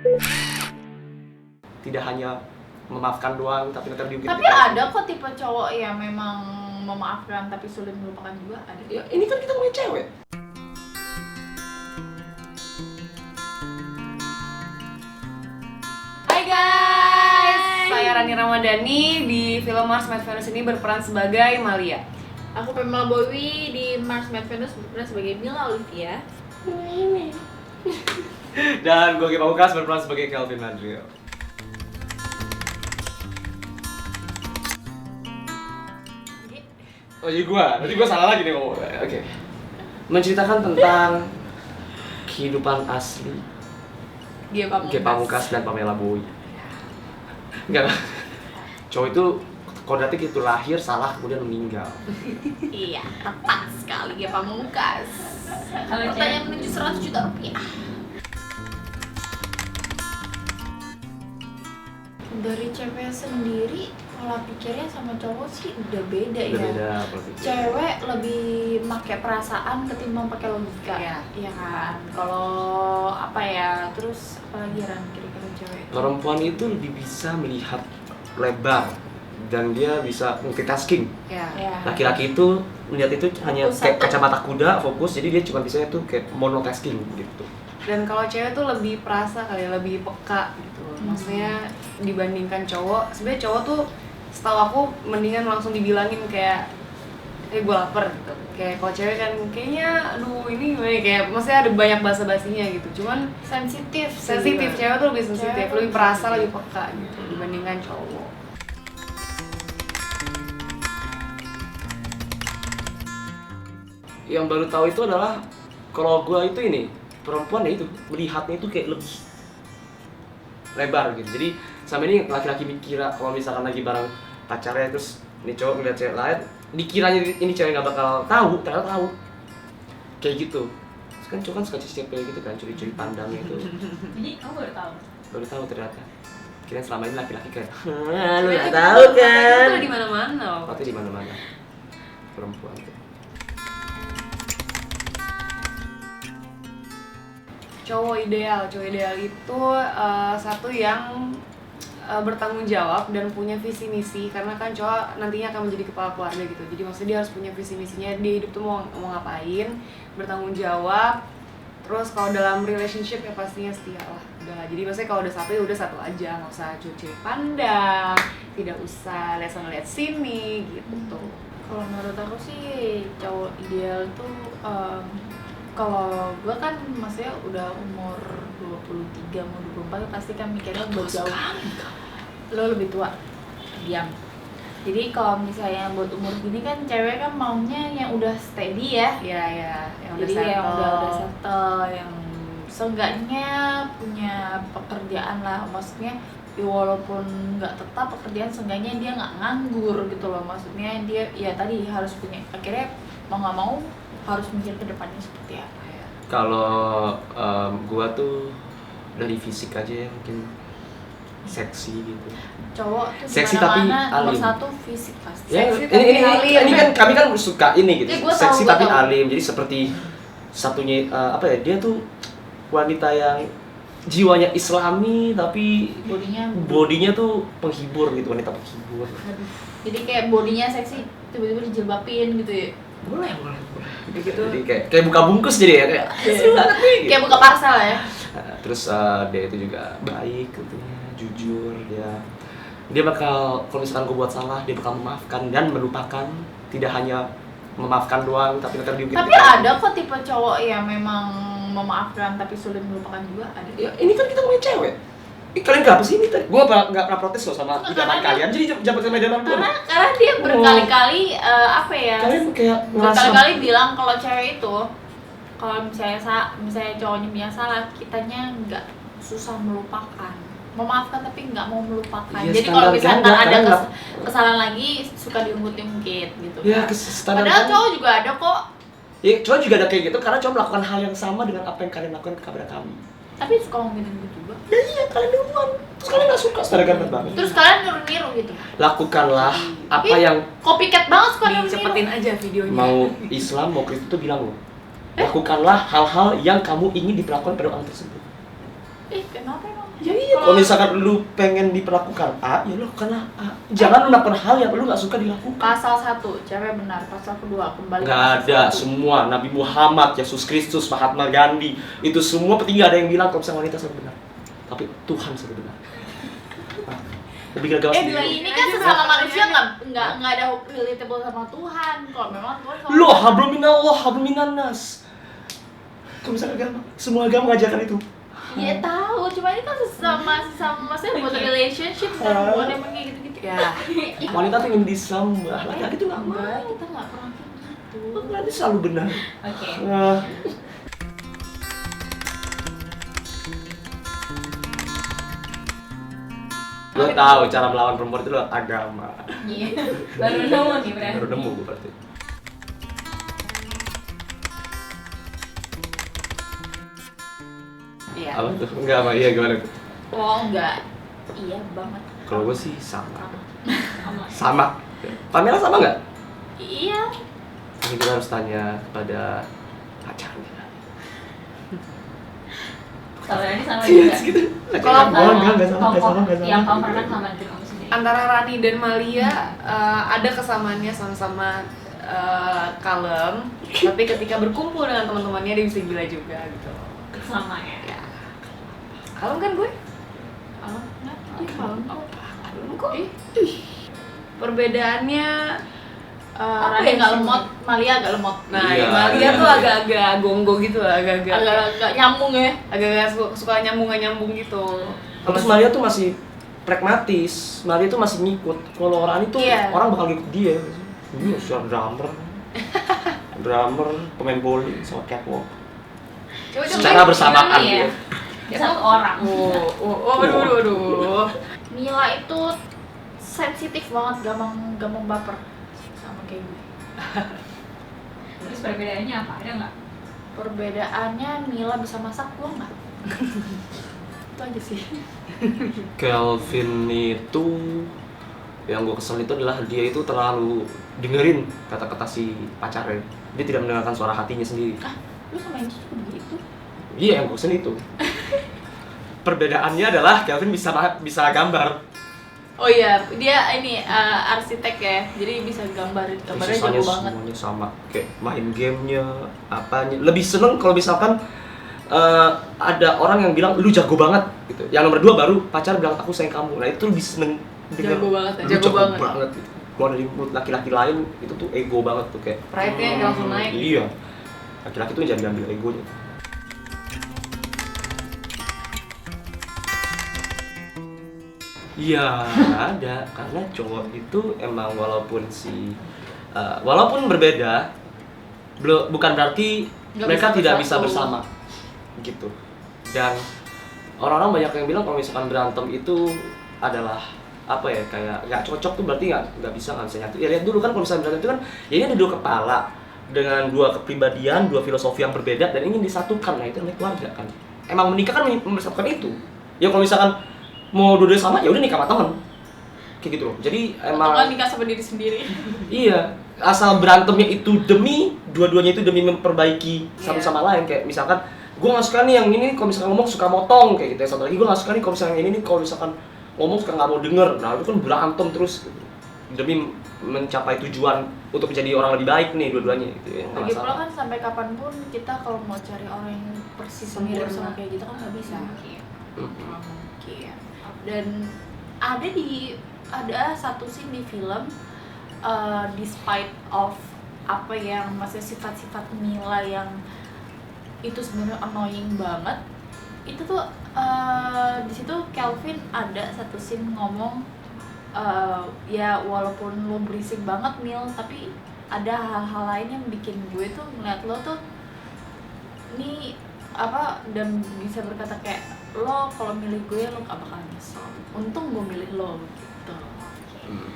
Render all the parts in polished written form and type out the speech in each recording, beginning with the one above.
Tidak hanya memaafkan doang, tapi tetap diungkit. Tapi ada kok tipe cowok yang memang memaafkan tapi sulit melupakan juga ada. Ya, ini kan kita ngomongin cewek. Hai guys, saya Rani Ramadhani di film Mars Met Venus ini berperan sebagai Malia. Aku Pamela Bowie di Mars Met Venus berperan sebagai Mila Olivia. Dan gue Ge Pamungkas berperan sebagai Kelvin Madrio. Oh iya nanti gue salah lagi nih ngomong. Oke. Menceritakan tentang kehidupan asli Ge Ge Pamungkas dan Pamela Bowie. Enggak. Cowok itu kodratnya gitu, lahir salah kemudian meninggal. Iya, tepat sekali Ge Pamungkas. Hartanya menuju 100 juta rupiah. Dari cewek sendiri, pola pikirnya sama cowok sih udah beda ya. Beda pola pikir. Cewek lebih pakai perasaan ketimbang pakai logika. Iya kan. Kalau apa ya, terus apalagi Ran kira-kira cewek? Perempuan itu lebih bisa melihat lebar dan dia bisa multitasking. Ya. Laki-laki itu melihat itu hanya Fokus kayak satu. kacamata kuda, fokus, jadi dia cuma bisa itu kayak monotasking gitu. Dan kalau cewek tuh lebih perasa kali, lebih peka gitu. Maksudnya dibandingkan cowok, sebenarnya cowok tuh setahu aku mendingan langsung dibilangin kayak gue lapar gitu. Kayak kalau cewek kan kayaknya aduh ini gimana ya, kayak maksudnya ada banyak basa-basinya gitu. Cuman Sensitif cewek tuh lebih sensitif, Cewek lebih lebih perasa, sensitif. lebih peka gitu dibandingkan cowok. Yang baru tahu itu adalah kalau gua itu ini perempuan ya itu melihatnya itu kayak lebih lebar gitu. Jadi sama ini laki-laki mikir kalau misalkan lagi bareng pacarnya terus ini cowok ngeliat cewek lain, dikiranya ini cewek nggak bakal tahu, ternyata tahu. Kayak gitu. Terus kan cowok kan suka cewek gitu kan, curi-curi pandangnya itu. Jadi kamu baru tahu? Baru tahu ternyata. Kirain selama ini laki-laki kayak, lu nggak tahu kan? Itu di mana-mana. Waktu di mana-mana perempuan tuh. Cowok ideal itu satu yang bertanggung jawab dan punya visi misi, karena kan cowok nantinya akan menjadi kepala keluarga gitu. Jadi maksudnya dia harus punya visi misinya, dia hidup tuh mau ngapain, bertanggung jawab. Terus kalau dalam relationship ya pastinya setia lah. Udah, jadi maksudnya kalau udah satu ya udah satu aja, nggak usah cuci pandang, tidak usah lihat sana lihat sini gitu tuh. Kalau menurut aku sih cowok ideal tuh kalau gue kan maksudnya udah umur 23 mau 24 pasti kan mikirnya buat jauh. Lo lebih tua, diam. Jadi kalau misalnya buat umur gini kan cewek kan maunya yang udah steady ya. Ya, yang udah Jadi yang settle. udah settle, yang seenggaknya punya pekerjaan lah. Maksudnya ya walaupun nggak tetap pekerjaan, seenggaknya dia nggak nganggur gitu loh. Maksudnya dia ya tadi harus punya, akhirnya mau nggak mau harus mikir ke depannya seperti apa ya. Kalau gua tuh dari fisik aja ya mungkin seksi gitu. Cowok tuh Seksi tapi dimana-mana nomor alim. satu fisik pasti. Ya, Seksi tapi alim. ini kan kami kan suka ini gitu. Ya, gua Seksi tahu, tapi gua tahu. alim. Jadi seperti satunya apa ya? Dia tuh wanita yang jiwanya Islami tapi bodinya tuh penghibur gitu, wanita penghibur. Aduh. Jadi kayak bodinya seksi tiba-tiba dijilbapin gitu ya. Boleh. Gitu. Jadi kayak buka bungkus jadi ya kayak seru banget nih. Kayak buka parsel ya. Terus dia itu juga baik tentunya, jujur, dia bakal kalau misalkan gue buat salah dia bakal memaafkan dan melupakan, tidak hanya memaafkan doang tapi tetap diungkit. Tapi ada kok tipe cowok yang memang memaafkan tapi sulit melupakan juga ada. Ya, ini kan kita ngomongin cewek. Kalian kenapa sih ini tadi? Gue nggak pernah protes loh sama Enggak, idaman karena kalian. Jadi jabat-jabat idaman gue. Karena dia berkali-kali apa ya? Kalian kayak ngerasa Berkali-kali bilang kalau cewek itu kalau misalnya cowoknya punya salah, kitanya nggak susah melupakan. Memaafkan tapi nggak mau melupakan. Iya, Jadi kalau standar misalnya ganda, ada kadang nggak- kesalahan lagi suka diungkit-ungkit gitu. ya kan. standar. Padahal cowok juga ada kok. Ya, cowok juga ada kayak gitu karena cowok melakukan hal yang sama dengan apa yang kalian lakukan kepada kami. Tapi suka ngomongin gitu juga. Ya iya, kalian duluan. Terus kalian nggak suka standar ganda banget. Terus kalian niru-niru gitu. Lakukanlah apa Ih, yang copycat banget suka niru-niru. Cepetin aja videonya. mau Islam mau Kristen itu bilang loh. Lakukanlah hal-hal yang kamu ingin diperlakukan pada orang tersebut. Kenapa emang? Ya iya, kalau misalkan lu pengen diperlakukan A, ya lu lakukanlah A. Jangan lu melakukan hal yang lu gak suka dilakukan. Pasal 1, cewek benar. Pasal kedua, kembali Nggak pasal ada, 1. semua Nabi Muhammad, Yesus Kristus, Mahatma Gandhi, itu semua petinggi ada yang bilang kalau misalnya wanita selalu benar, tapi Tuhan selalu benar. Nah, lebih gagal Dua sendiri. ini kan sesama manusia nggak ada relatable sama Tuhan. Kalau memang Tuhan sama Lo hablum minallah, hablum minannas. Kalau misalnya agama, semua agama mengajarkan itu. ya tahu, cuma ini kan sesama maksudnya buat relationship kan buat emang kayak gitu-gitu. Ya. Wanita tuh ingin disembah, laki-laki tuh nggak mau. Enggak, kita nggak pernah kayak gitu. Nanti selalu benar. Oke. Nah, lo tahu cara melawan perempuan itu lewat agama. Iya. Baru nemu nih berarti. Baru nemu gue berarti. Iya. Apa tuh? Enggak apa, iya gimana tuh? Oh enggak. Iya banget. Kalau gue sih sama. Sama. Sama. Pamela sama nggak? Iya. Ini kita harus tanya pada pacarnya. Kalau ini sama Iya, juga. gitu. Kalau Enggak salah, Yang kamu pernah sama diri kamu sendiri. Antara Rani dan Malia ada kesamaannya, sama-sama kalem, tapi ketika berkumpul dengan teman-temannya dia bisa gila juga gitu. Sama ya. Ya. Kalem kan gue? Oh, enggak. Kalem. Kalem kok. Perbedaannya Rani nggak lemot, Malia agak lemot. Nah, Iya, Malia iya. tuh agak-agak gonggo gitu, agak-agak Agak nyambung ya. agak-agak suka nyambung gak nyambung gitu. Terus Maria tuh masih pragmatis, Maria tuh masih ngikut. Kalau Rani tuh Iya. orang bakal ngikut dia. Dia drummer, pemain bowling sama catwalk. Coba Secara bersamaan Iya. dia. Satu orang. Aduh. Mila itu sensitif banget, gampang baper sama kayak gue. Terus perbedaannya apa? Ada nggak? Perbedaannya Mila bisa masak, gue nggak. Itu aja sih. Kelvin itu yang gue kesel itu adalah dia itu terlalu dengerin kata-kata si pacarnya. Dia tidak mendengarkan suara hatinya sendiri. Lu sama yang juga begitu? Iya, yang gue kesel itu. Perbedaannya adalah Kelvin bisa gambar. Oh iya, dia ini arsitek ya, jadi bisa gambarnya Sisanya jago banget. semuanya sama, kayak main gamenya, apanya. Lebih seneng kalau misalkan ada orang yang bilang lu jago banget gitu. Yang nomor 2 baru pacar bilang aku sayang kamu. Nah itu lebih seneng denger, Jago banget, "Lu jago banget." gitu. Kalau dari mulut laki-laki lain itu tuh ego banget tuh kayak. Pride-nya langsung naik. Iya, laki-laki tuh jangan diambil egonya. Iya, ada. Karena cowok itu emang walaupun walaupun berbeda, bukan berarti Nggak mereka bisa tidak bersatu. bisa bersama, gitu. Dan orang-orang banyak yang bilang kalau misalkan berantem itu adalah apa ya, kayak nggak cocok tuh berarti nggak bisa nyatu. Ya lihat dulu kan kalau misalkan berantem itu kan, ya ini ada 2 kepala dengan 2 kepribadian, 2 filosofi yang berbeda dan ingin disatukan. Nah itu namanya keluarga kan. Emang menikah kan mempersatukan itu. Ya kalau misalkan mau dua-duanya sama, ya udah nikah sama temen, kayak gitu loh. Jadi emang Atau kan nikah sama diri sendiri. iya, asal berantemnya itu dua-duanya itu demi memperbaiki satu Iya. sama lain. Kayak misalkan gue nggak suka nih yang ini kalau misalkan ngomong suka motong kayak gitu ya. Satu lagi gue nggak suka nih kalau misalkan yang ini nih kalau misalkan ngomong suka nggak mau denger. Nah itu kan berantem terus gitu. Demi mencapai tujuan untuk menjadi orang lebih baik nih dua-duanya gitu ya. Nggak Lagi pula masalah. kan sampai kapanpun kita kalau mau cari orang yang persis mirip sama kayak gitu kan nggak bisa. Mhm. Mungkin. Dan ada satu scene di film, despite of apa yang maksudnya sifat-sifat Mila yang itu sebenarnya annoying banget, itu tuh di situ Kelvin ada satu scene ngomong, ya walaupun lo berisik banget Mil, tapi ada hal-hal lain yang bikin gue tuh ngeliat lo tuh ini apa, dan bisa berkata kayak lo kalau milih gue lo gak bakal nyesel, untung gue milih lo gitu. Hmm.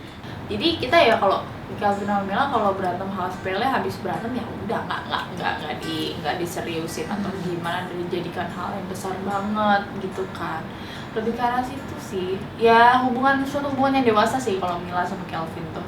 Jadi kita ya kalau Kelvin sama Mila kalau berantem hal sepele, habis berantem ya udah nggak diseriusin atau gimana, dijadikan hal yang besar banget gitu kan. Lebih ke arah situ sih, ya suatu hubungan yang dewasa sih kalau Mila sama Kelvin tuh.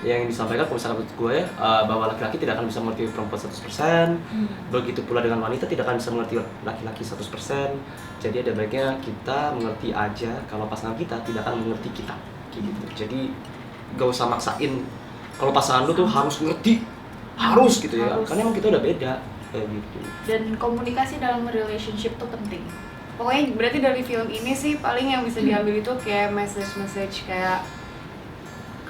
yang disampaikan kalau misalnya menurut gue bahwa laki-laki tidak akan bisa mengerti perempuan 100%. Begitu pula dengan wanita tidak akan bisa mengerti laki-laki 100%. Jadi ada baiknya kita mengerti aja kalau pasangan kita tidak akan mengerti kita kayak gitu. Jadi gak usah maksain kalau pasangan lu tuh harus ngerti, harus gitu ya, karena emang kita udah beda kayak gitu. Dan komunikasi dalam relationship tuh penting. Pokoknya berarti dari film ini sih paling yang bisa diambil itu kayak message kayak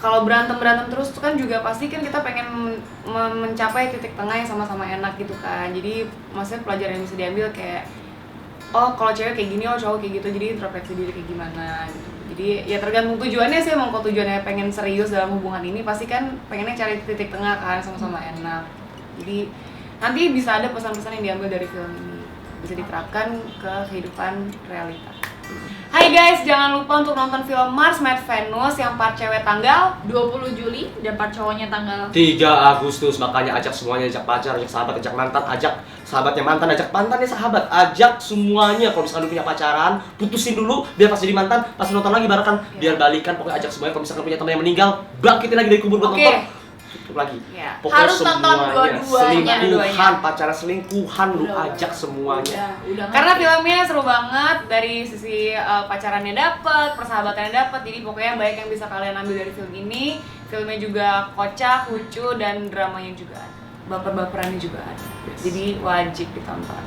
kalau berantem terus tuh kan juga pasti kan kita pengen mencapai titik tengah yang sama-sama enak gitu kan. Jadi maksudnya pelajaran yang bisa diambil kayak oh kalau cewek kayak gini, oh cowok kayak gitu, jadi introspeksi diri kayak gimana gitu. Jadi ya tergantung tujuannya sih, emang kalau tujuannya pengen serius dalam hubungan ini pasti kan pengennya cari titik tengah kan, sama-sama enak. Jadi nanti bisa ada pesan-pesan yang diambil dari film ini, bisa diterapkan ke kehidupan realita. Hai guys, jangan lupa untuk nonton film Mars Met Venus yang part cewek tanggal 20 Juli dan part cowoknya tanggal 3 Agustus, makanya ajak semuanya, ajak pacar, ajak sahabat, ajak mantan, ajak sahabatnya mantan, ajak mantannya sahabat, ajak semuanya. Kalau misalkan lu punya pacaran, putusin dulu biar pas jadi mantan, pas nonton lagi bareng kan, biar balikan. Pokoknya ajak semuanya. Kalau misalkan punya teman yang meninggal, bangkitin lagi dari kubur buat nonton. Tutup lagi. Ya. Pokoknya Harus nonton dua-duanya. Selingkuhan, pacaran selingkuhan lu ajak semuanya. udah Karena filmnya seru banget dari sisi pacarannya dapet, persahabatannya dapet. Jadi pokoknya banyak yang bisa kalian ambil dari film ini. Filmnya juga kocak, lucu, dan dramanya juga ada. Baper-baperannya juga ada. Jadi wajib ditonton.